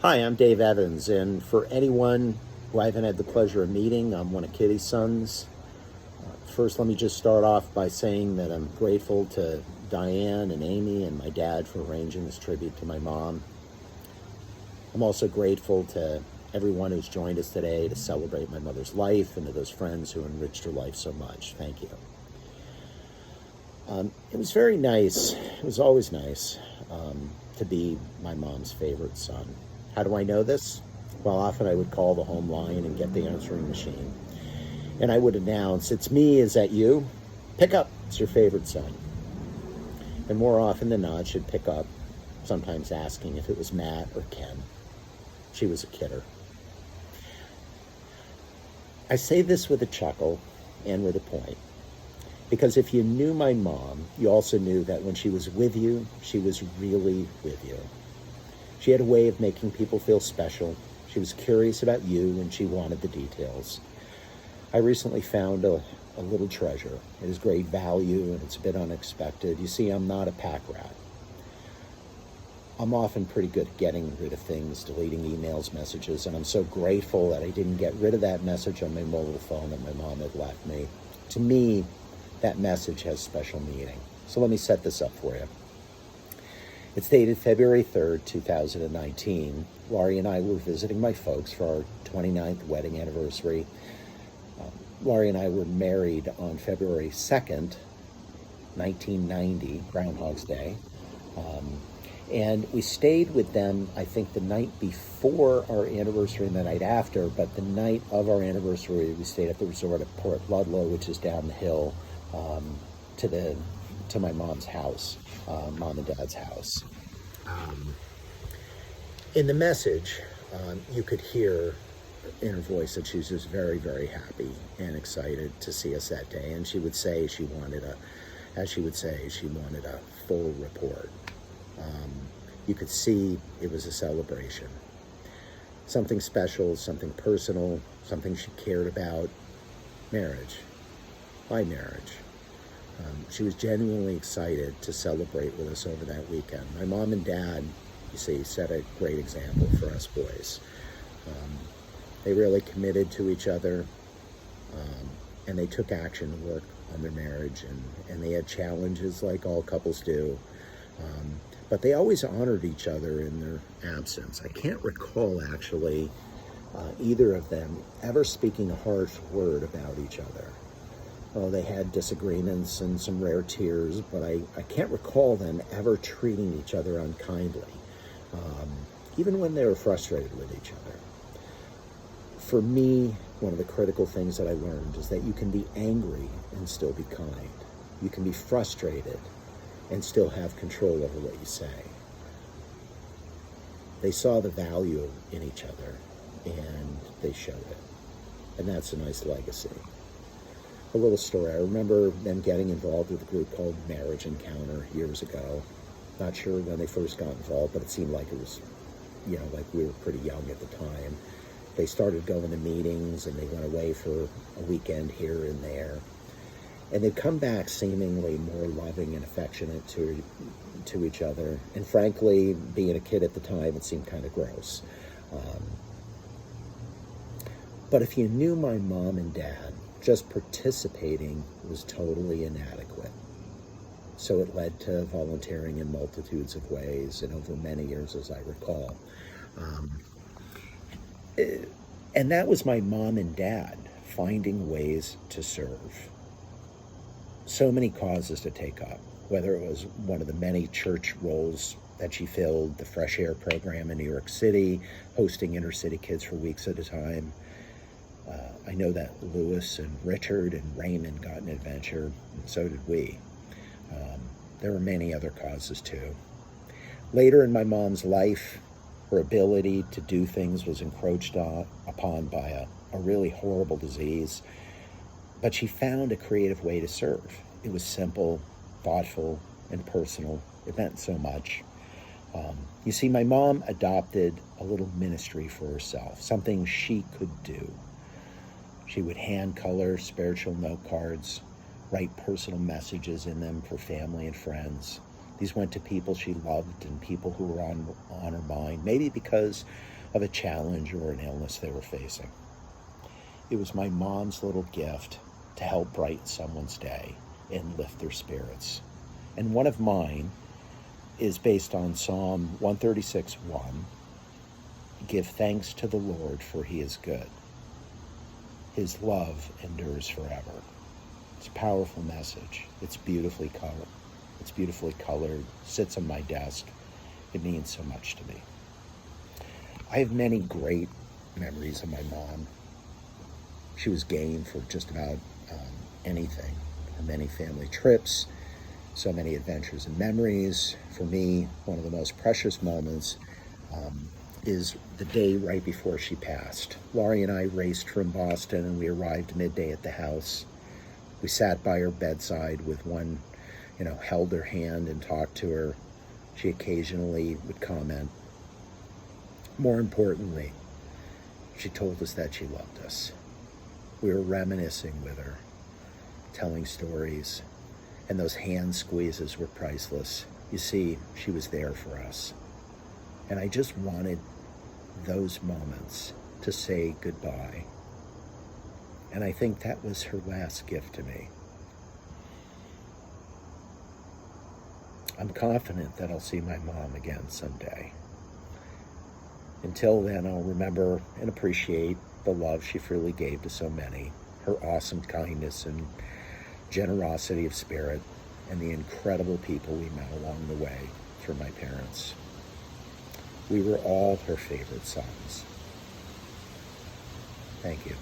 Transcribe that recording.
Hi, I'm Dave Evans, and for anyone who I haven't had the pleasure of meeting, I'm one of Kitty's sons. First, let me just start off by saying that I'm grateful to Diane and Amy and my dad for arranging this tribute to my mom. I'm also grateful to everyone who's joined us today to celebrate my mother's life and to those friends who enriched her life so much. Thank you. It was very nice. It was always nice to be my mom's favorite son. How do I know this? Well, often I would call the home line and get the answering machine. And I would announce, "It's me, is that you? Pick up, it's your favorite son." And more often than not, she'd pick up, sometimes asking if it was Matt or Ken. She was a kidder. I say this with a chuckle and with a point. Because if you knew my mom, you also knew that when she was with you, she was really with you. She had a way of making people feel special. She was curious about you and she wanted the details. I recently found a little treasure. It is great value and it's a bit unexpected. You see, I'm not a pack rat. I'm often pretty good at getting rid of things, deleting emails, messages, and I'm so grateful that I didn't get rid of that message on my mobile phone that my mom had left me. To me, that message has special meaning. So let me set this up for you. It's dated February 3rd, 2019. Laurie and I were visiting my folks for our 29th wedding anniversary. Laurie and I were married on February 2nd, 1990, Groundhog's Day. And we stayed with them, I think, the night before our anniversary and the night after, but the night of our anniversary, we stayed at the resort at Port Ludlow, which is down the hill to my mom's house, mom and dad's house. In the message, you could hear in her voice that she was just very, very happy and excited to see us that day. And she would say she wanted a full report. You could see it was a celebration. Something special, something personal, something she cared about. Marriage. My marriage. She was genuinely excited to celebrate with us over that weekend. My mom and dad, you see, set a great example for us boys. They really committed to each other, and they took action to work on their marriage, and they had challenges like all couples do. But they always honored each other in their absence. I can't recall, actually, either of them ever speaking a harsh word about each other. Oh, they had disagreements and some rare tears, but I can't recall them ever treating each other unkindly, even when they were frustrated with each other. For me, one of the critical things that I learned is that you can be angry and still be kind. You can be frustrated and still have control over what you say. They saw the value in each other, and they showed it. And that's a nice legacy. A little story. I remember them getting involved with a group called Marriage Encounter years ago. Not sure when they first got involved, but it seemed like it was, like we were pretty young at the time. They started going to meetings, and they went away for a weekend here and there. And they'd come back seemingly more loving and affectionate to each other. And frankly, being a kid at the time, it seemed kind of gross. But if you knew my mom and dad, just participating was totally inadequate. So it led to volunteering in multitudes of ways and over many years, as I recall. And that was my mom and dad finding ways to serve. So many causes to take up, whether it was one of the many church roles that she filled, the Fresh Air program in New York City, hosting inner city kids for weeks at a time. I know that Louis and Richard and Raymond got an adventure, and so did we. There were many other causes too. Later in my mom's life, her ability to do things was encroached upon by a really horrible disease. But she found a creative way to serve. It was simple, thoughtful, and personal. It meant so much. You see, my mom adopted a little ministry for herself, something she could do. She would hand color spiritual note cards, write personal messages in them for family and friends. These went to people she loved and people who were on her mind, maybe because of a challenge or an illness they were facing. It was my mom's little gift to help brighten someone's day and lift their spirits. And one of mine is based on Psalm 136:1. Give thanks to the Lord, for he is good. His love endures forever. It's a powerful message. It's beautifully colored, sits on my desk. It means so much to me. I have many great memories of my mom. She was game for just about anything. Many family trips, so many adventures and memories. For me, one of the most precious moments is the day right before she passed. Laurie and I raced from Boston, and we arrived midday at the house. We sat by her bedside with one, held her hand and talked to her. She occasionally would comment. More importantly, she told us that she loved us. We were reminiscing with her, telling stories, and those hand squeezes were priceless. You see, she was there for us. And I just wanted those moments to say goodbye. And I think that was her last gift to me. I'm confident that I'll see my mom again someday. Until then, I'll remember and appreciate the love she freely gave to so many, her awesome kindness and generosity of spirit, and the incredible people we met along the way through my parents. We were all her favorite sons. Thank you.